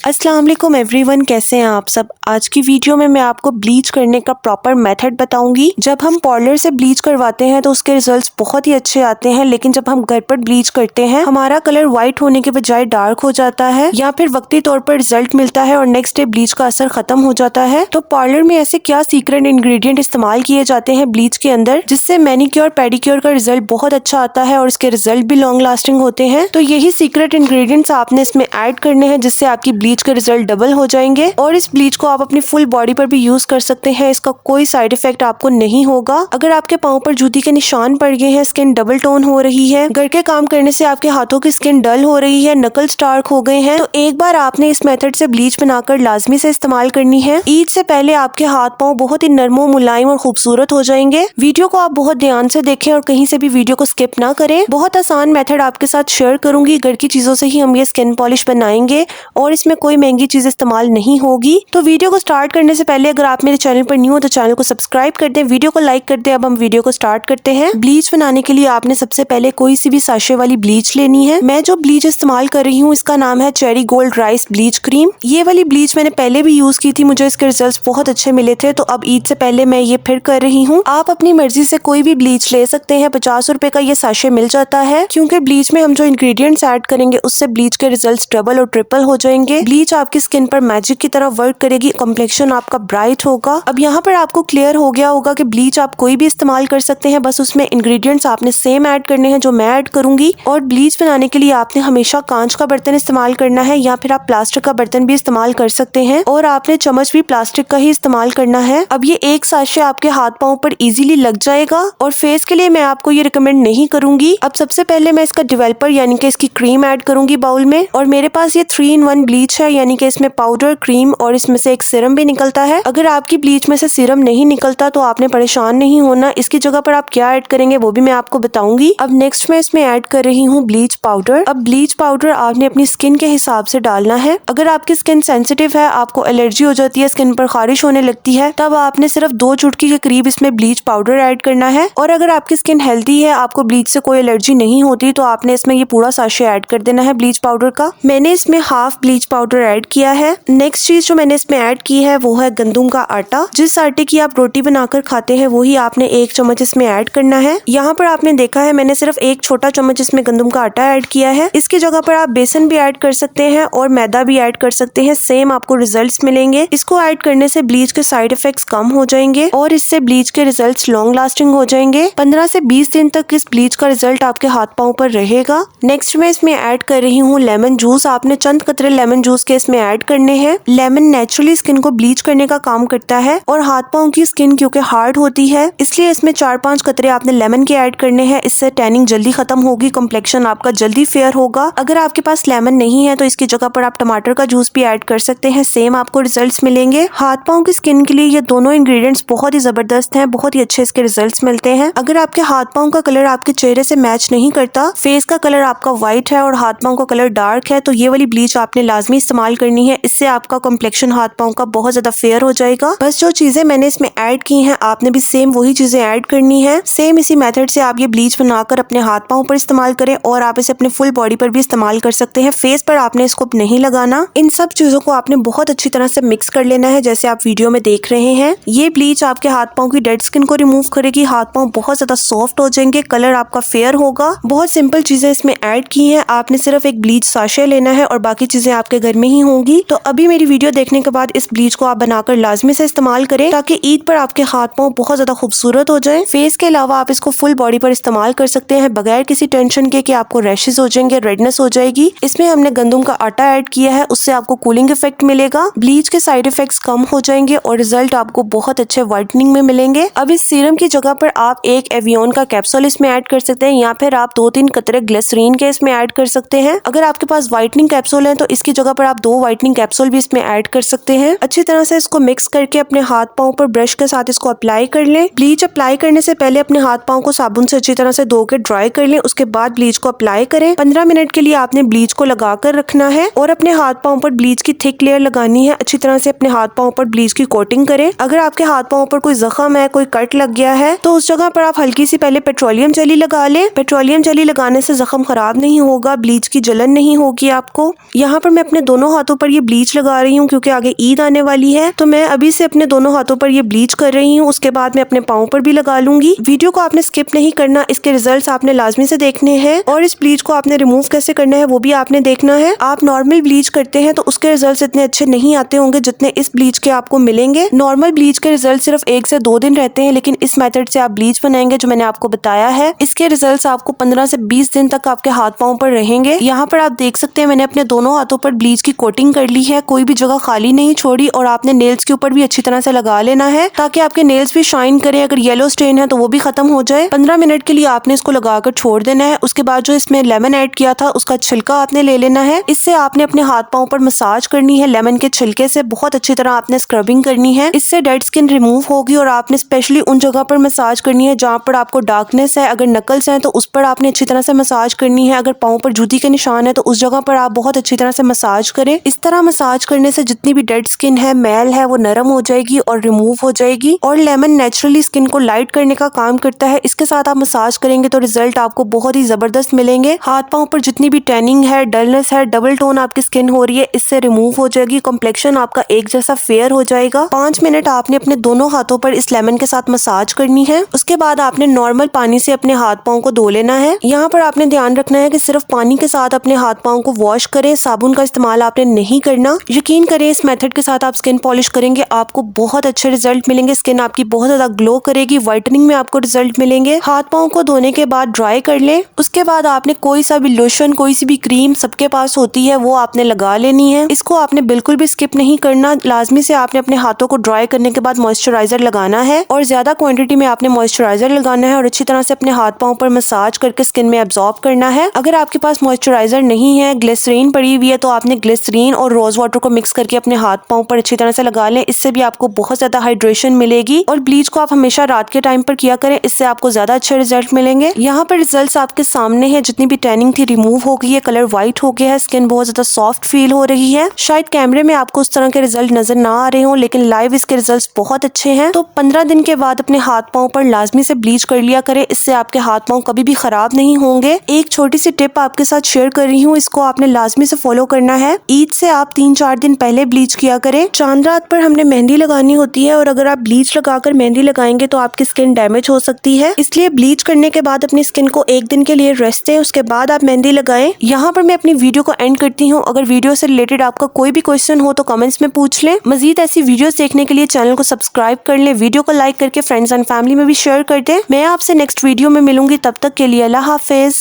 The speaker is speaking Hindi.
अस्सलाम वालेकुम एवरीवन, कैसे हैं आप सब। आज की वीडियो में मैं आपको ब्लीच करने का प्रॉपर मेथड बताऊंगी। जब हम पार्लर से ब्लीच करवाते हैं तो उसके रिजल्ट्स बहुत ही अच्छे आते हैं, लेकिन जब हम घर पर ब्लीच करते हैं हमारा कलर व्हाइट होने के बजाय डार्क हो जाता है या फिर वक्ती तौर पर रिजल्ट मिलता है और नेक्स्ट डे ब्लीच का असर खत्म हो जाता है। तो पार्लर में ऐसे क्या सीक्रेट इंग्रेडिएंट इस्तेमाल किए जाते हैं ब्लीच के अंदर जिससे मैनिक्योर पेडिक्योर का रिजल्ट बहुत अच्छा आता है और इसके रिजल्ट भी लॉन्ग लास्टिंग होते हैं। तो यही सीक्रेट इंग्रेडिएंट्स आपने इसमें ऐड करने हैं जिससे आपकी ब्लीच के रिजल्ट डबल हो जाएंगे और इस ब्लीच को आप अपनी फुल बॉडी पर भी यूज कर सकते हैं। इसका कोई साइड इफेक्ट आपको नहीं होगा। अगर आपके पाँव पर जूती के निशान पड़ गए हैं, स्किन डबल टोन हो रही है, घर के काम करने से आपके हाथों की स्किन डल हो रही है, नकल्स डार्क हो गए हैं, तो एक बार आपने इस मेथड से ब्लीच बनाकर लाजमी से इस्तेमाल करनी है। ईद से पहले आपके हाथ पाँव बहुत ही नरमो मुलायम और खूबसूरत हो जाएंगे। वीडियो को आप बहुत ध्यान से देखें और कहीं से भी वीडियो को स्किप ना करें। बहुत आसान मेथड आपके साथ शेयर करूंगी। घर की चीजों से ही हम ये स्किन पॉलिश बनाएंगे और इसमें कोई महंगी चीज इस्तेमाल नहीं होगी। तो वीडियो को स्टार्ट करने से पहले अगर आप मेरे चैनल पर न्यू हो तो चैनल को सब्सक्राइब कर दें, वीडियो को लाइक कर दें। अब हम वीडियो को स्टार्ट करते हैं। ब्लीच बनाने के लिए आपने सबसे पहले कोई सी भी साशे वाली ब्लीच लेनी है। मैं जो ब्लीच इस्तेमाल कर रही हूँ इसका नाम है cherry gold rice bleach cream. ये वाली ब्लीच मैंने पहले भी यूज की थी, मुझे इसके रिजल्ट बहुत अच्छे मिले थे, तो अब ईद से पहले मैं ये फिर कर रही हूँ। आप अपनी मर्जी से कोई भी ब्लीच ले सकते हैं। 50 रुपए का ये साशे मिल जाता है क्योंकि ब्लीच में हम जो इंग्रेडिएंट्स ऐड करेंगे उससे ब्लीच के रिजल्ट्स डबल और ट्रिपल हो जाएंगे। ब्लीच आपकी स्किन पर मैजिक की तरह वर्क करेगी, कॉम्प्लेक्शन आपका ब्राइट होगा। अब यहाँ पर आपको क्लियर हो गया होगा कि ब्लीच आप कोई भी इस्तेमाल कर सकते हैं, बस उसमें इंग्रेडिएंट्स आपने सेम ऐड करने हैं जो मैं ऐड करूंगी। और ब्लीच बनाने के लिए आपने हमेशा कांच का बर्तन इस्तेमाल करना है या फिर आप प्लास्टिक का बर्तन भी इस्तेमाल कर सकते हैं और आपने चम्मच भी प्लास्टिक का ही इस्तेमाल करना है। अब ये एक साशे आपके हाथ पाँव पर इजीली लग जाएगा और फेस के लिए मैं आपको ये रिकमेंड नहीं करूंगी। अब सबसे पहले मैं इसका डेवलपर यानी कि इसकी क्रीम ऐड करूंगी बाउल में, और मेरे पास ये 3 in 1 ब्लीच है यानी कि इसमें पाउडर, क्रीम और इसमें से एक सीरम भी निकलता है। अगर आपकी ब्लीच में से सीरम नहीं निकलता तो आपने परेशान नहीं होना। इसकी जगह पर आप क्या ऐड करेंगे वो भी मैं आपको बताऊंगी। अब नेक्स्ट मैं इसमें ऐड कर रही हूँ ब्लीच पाउडर। अब ब्लीच पाउडर आपने अपनी स्किन के हिसाब से डालना है। अगर आपकी स्किन सेंसिटिव है, आपको एलर्जी हो जाती है, स्किन पर खारिश होने लगती है, तब आपने सिर्फ 2 चुटकी के करीब इसमें ब्लीच पाउडर ऐड करना है। और अगर आपकी स्किन हेल्दी है, आपको ब्लीच से कोई एलर्जी नहीं होती, तो आपने इसमें ये पूरा साशे ऐड कर देना है ब्लीच पाउडर का। मैंने इसमें हाफ ब्लीच पाउडर ऐड किया है। नेक्स्ट चीज जो मैंने इसमें ऐड की है वो है गंदम का आटा। जिस आटे की आप रोटी बनाकर खाते हैं वही आपने 1 चम्मच इसमें ऐड करना है। यहाँ पर आपने देखा है मैंने सिर्फ 1 छोटा चम्मच इसमें गंदम का आटा ऐड किया है। इसकी जगह पर आप बेसन भी ऐड कर सकते हैं और मैदा भी ऐड कर सकते हैं, सेम आपको रिजल्ट्स मिलेंगे। इसको ऐड करने से ब्लीच के साइड इफेक्ट्स कम हो जाएंगे और इससे ब्लीच के रिजल्ट्स लॉन्ग लास्टिंग हो जाएंगे। 15 से 20 दिन तक इस ब्लीच का रिजल्ट आपके हाथ पाँव पर रहेगा। नेक्स्ट मैं इसमें ऐड कर रही हूँ लेमन जूस। आपने चंद कतरे लेमन जूस के इसमें ऐड करने हैं। लेमन नेचुरली स्किन को ब्लीच करने का काम करता है और हाथ पाँव की स्किन क्योंकि हार्ड होती है इसलिए इसमें 4-5 कतरे आपने लेमन के ऐड करने हैं। इससे टैनिंग जल्दी खत्म होगी, कॉम्प्लेक्शन आपका जल्दी फेयर होगा। अगर आपके पास लेमन नहीं है तो इसकी जगह पर आप टमाटर का जूस भी ऐड कर सकते हैं, सेम आपको रिजल्ट्स मिलेंगे। हाथ पाँव की स्किन के लिए ये दोनों इंग्रेडिएंट्स बहुत ही जबरदस्त हैं, बहुत ही अच्छे इसके रिजल्ट्स मिलते हैं। अगर आपके हाथ पाँव का कलर आपके चेहरे से मैच नहीं करता, फेस का कलर आपका व्हाइट है और हाथ पाँव का कलर डार्क है, तो ये वाली ब्लीच आपने लाजमी इस्तेमाल करनी है। इससे आपका कॉम्प्लेक्शन हाथ पाँव का बहुत ज्यादा फेयर हो जाएगा। बस जो चीजें मैंने इसमें ऐड की हैं आपने भी सेम वही चीजें ऐड करनी है। सेम इसी मेथड से आप ये ब्लीच बनाकर अपने हाथ पाँव पर इस्तेमाल करें और आप इसे अपने फुल बॉडी पर भी इस्तेमाल कर सकते हैं। फेस पर आपने इसको नहीं लगाना। इन सब चीजों को आपने बहुत अच्छी तरह से मिक्स कर लेना है जैसे आप वीडियो में देख रहे हैं। ये ब्लीच आपके हाथ पाँव की डेड स्किन को रिमूव करेगी, हाथ पाँव बहुत ज्यादा सॉफ्ट हो जाएंगे, कलर आपका फेयर होगा। बहुत सिंपल चीजें इसमें ऐड की हैं। आपने सिर्फ एक ब्लीच साशे लेना है और बाकी चीजें आपके घर में ही होंगी। तो अभी मेरी वीडियो देखने के बाद इस ब्लीच को आप बनाकर लाजमी से इस्तेमाल करें ताकि ईद पर आपके हाथ पाँव बहुत ज्यादा खूबसूरत हो जाए। फेस के अलावा आप इसको फुल बॉडी पर इस्तेमाल कर सकते हैं बगैर किसी टेंशन के कि आपको रैशेस हो जाएंगे, रेडनेस हो जाएगी। इसमें हमने गंदम का आटा ऐड किया है, उससे आपको कूलिंग इफेक्ट मिलेगा, ब्लीच के साइड इफेक्ट्स कम हो जाएंगे और रिजल्ट आपको बहुत अच्छे व्हाइटनिंग में मिलेंगे। अब इस सीरम की जगह पर आप एक एवियन का कैप्सूल इसमें ऐड कर सकते हैं या फिर आप 2-3 कतरे ग्लिसरीन के इसमें ऐड कर सकते हैं। अगर आपके पास व्हाइटनिंग कैप्सूल है तो इसकी जगह पर आप 2 व्हाइटनिंग कैप्सूल भी इसमें ऐड कर सकते हैं। अच्छी तरह से इसको मिक्स करके अपने हाथ पाँव पर ब्रश के साथ इसको अप्लाई कर लें। ब्लीच अप्लाई करने से पहले अपने हाथ पाँव को साबुन से अच्छी तरह से धो के ड्राई कर लें, उसके बाद ब्लीच को अप्लाई करें। 15 मिनट के लिए आपने ब्लीच को लगा कर रखना है और अपने हाथ पाँव पर ब्लीच की थिक लेयर लगानी है। अच्छी तरह से अपने हाथ पाँव पर ब्लीच की कोटिंग करें। अगर आपके हाथ पाँव पर कोई जख्म है, कोई कट लग गया है, तो उस जगह पर आप हल्की सी पहले पेट्रोलियम जेली लगा लें। पेट्रोलियम जेली लगाने से जख्म खराब नहीं होगा, ब्लीच की जलन नहीं होगी आपको। यहाँ पर मैं अपने दोनों हाथों पर ये ब्लीच लगा रही हूँ क्योंकि आगे ईद आने वाली है, तो मैं अभी से अपने दोनों हाथों पर ये ब्लीच कर रही हूँ। उसके बाद मैं अपने पाँव पर भी लगा लूंगी। वीडियो को आपने स्किप नहीं करना, इसके रिजल्ट्स आपने लाजमी से देखने हैं और इस ब्लीच को आपने रिमूव कैसे करना है वो भी आपने देखना है। आप नॉर्मल ब्लीच करते हैं तो उसके रिजल्ट्स इतने अच्छे नहीं आते होंगे जितने इस ब्लीच के आपको मिलेंगे। नॉर्मल ब्लीच के रिजल्ट सिर्फ 1 से 2 दिन रहते हैं, लेकिन इस मेथड से आप ब्लीच बनाएंगे जो मैंने आपको बताया है, इसके रिजल्ट्स आपको 15 से 20 दिन तक आपके हाथ पाँव पर रहेंगे। यहाँ पर आप देख सकते हैं मैंने अपने दोनों हाथों पर ब्लीच की कोटिंग कर ली है, कोई भी जगह खाली नहीं छोड़ी और आपने नेल्स के ऊपर भी अच्छी तरह से लगा लेना है ताकि आपके नेल्स भी शाइन करें। अगर येलो स्टेन है तो वो भी खत्म हो जाए। 15 मिनट के लिए आपने इसको लगाकर छोड़ देना है। उसके बाद जो इसमें लेमन ऐड किया था उसका छिलका आपने ले लेना है। इससे आपने अपने हाथ पाँव पर मसाज करनी है। लेमन के छिलके से बहुत अच्छी तरह आपने स्क्रबिंग करनी है, इससे डेड स्किन रिमूव होगी और आपने स्पेशली उन जगह पर मसाज करनी है जहाँ पर आपको डार्कनेस है। अगर नकल्स हैं तो उस पर आपने अच्छी तरह से मसाज करनी है। अगर पाँव पर जूती के निशान है तो उस जगह पर आप बहुत अच्छी तरह से मसाज करें। इस तरह मसाज करने से जितनी भी डेड स्किन है, मैल है, वो नरम हो जाएगी और रिमूव हो जाएगी। और लेमन नेचुरली स्किन को लाइट करने का काम करता है। इसके साथ आप मसाज करेंगे तो रिजल्ट आपको बहुत ही जबरदस्त मिलेंगे। हाथ पाँव पर जितनी भी टैनिंग है, डलनेस है, डबल टोन आपकी स्किन हो रही है, इससे रिमूव हो जाएगी। कॉम्प्लेक्शन आपका एक जैसा फेयर हो जाएगा। 5 मिनट आपने अपने दोनों हाथों पर इस लेमन के साथ मसाज करनी है। उसके बाद आपने नॉर्मल पानी से अपने हाथ पाँव को धो लेना है। यहाँ पर आपने ध्यान रखना है कि सिर्फ पानी के साथ अपने हाथ पाँव को वॉश करें, साबुन का इस्तेमाल आपने नहीं करना। यकीन करें इस मेथड के साथ आप स्किन पॉलिश करेंगे आपको बहुत अच्छे रिजल्ट मिलेंगे। स्किन आपकी बहुत ज्यादा ग्लो करेगी, व्हाइटनिंग में आपको रिजल्ट मिलेंगे। हाथ पाँव को धोने के बाद ड्राई कर लें। उसके बाद आपने कोई सा भी लोशन, कोई सी भी क्रीम सबके पास होती है वो आपने लगा लेनी है। इसको आपने बिल्कुल भी स्किप नहीं करना। लाजमी से आपने अपने हाथों को ड्राई करने के बाद मॉइस्चराइजर लगाना है और ज्यादा क्वांटिटी में आपने मॉइस्चराइजर लगाना है और अच्छी तरह से अपने हाथ पाँव पर मसाज करके स्किन में एब्जॉर्ब करना है। अगर आपके पास मॉइस्चराइजर नहीं है, ग्लिसरीन पड़ी हुई है, तो आपने ग्लिसरीन और रोज वाटर को मिक्स करके अपने हाथ पाँव पर अच्छी तरह से लगा लें। इससे भी आपको बहुत ज्यादा हाइड्रेशन मिलेगी। और ब्लीच को आप हमेशा रात के टाइम पर किया करें, इससे आपको ज्यादा अच्छे रिजल्ट मिलेंगे। यहाँ पर रिजल्ट्स आपके सामने है। जितनी भी टैनिंग थी रिमूव हो गई है, कलर व्हाइट हो गया है, स्किन बहुत ज्यादा सॉफ्ट फील हो रही है। शायद कैमरे में आपको उस तरह के रिजल्ट नजर ना आ रहे हो, लेकिन लाइव इसके रिजल्ट्स बहुत अच्छे हैं। तो 15 दिन के बाद अपने हाथ पाँव पर लाजमी से ब्लीच कर लिया करें, इससे आपके हाथ पाँव कभी भी खराब नहीं होंगे। एक छोटी सी टिप आपके साथ शेयर कर रही हूँ, इसको आपने लाजमी से फॉलो करना है। ईद से आप 3-4 दिन पहले ब्लीच किया करें। चांद रात पर हमने मेहंदी लगानी होती है और अगर आप ब्लीच लगाकर मेहंदी लगाएंगे तो आपकी स्किन डैमेज हो सकती है, इसलिए ब्लीच करने के बाद अपनी स्किन को 1 दिन के लिए रेस्ट दें, उसके बाद आप मेहंदी लगाएं। यहाँ पर मैं अपनी वीडियो को एंड करती हूँ। अगर वीडियो से रिलेटेड आपका कोई भी क्वेश्चन हो तो कमेंट्स में पूछ लें। मजीद ऐसी वीडियोस देखने के लिए चैनल को सब्सक्राइब कर लें, वीडियो को लाइक करके फ्रेंड्स एंड फैमिली में भी शेयर कर दें। मैं आपसे नेक्स्ट वीडियो में मिलूंगी, तब तक के लिए अल्लाह हाफिज।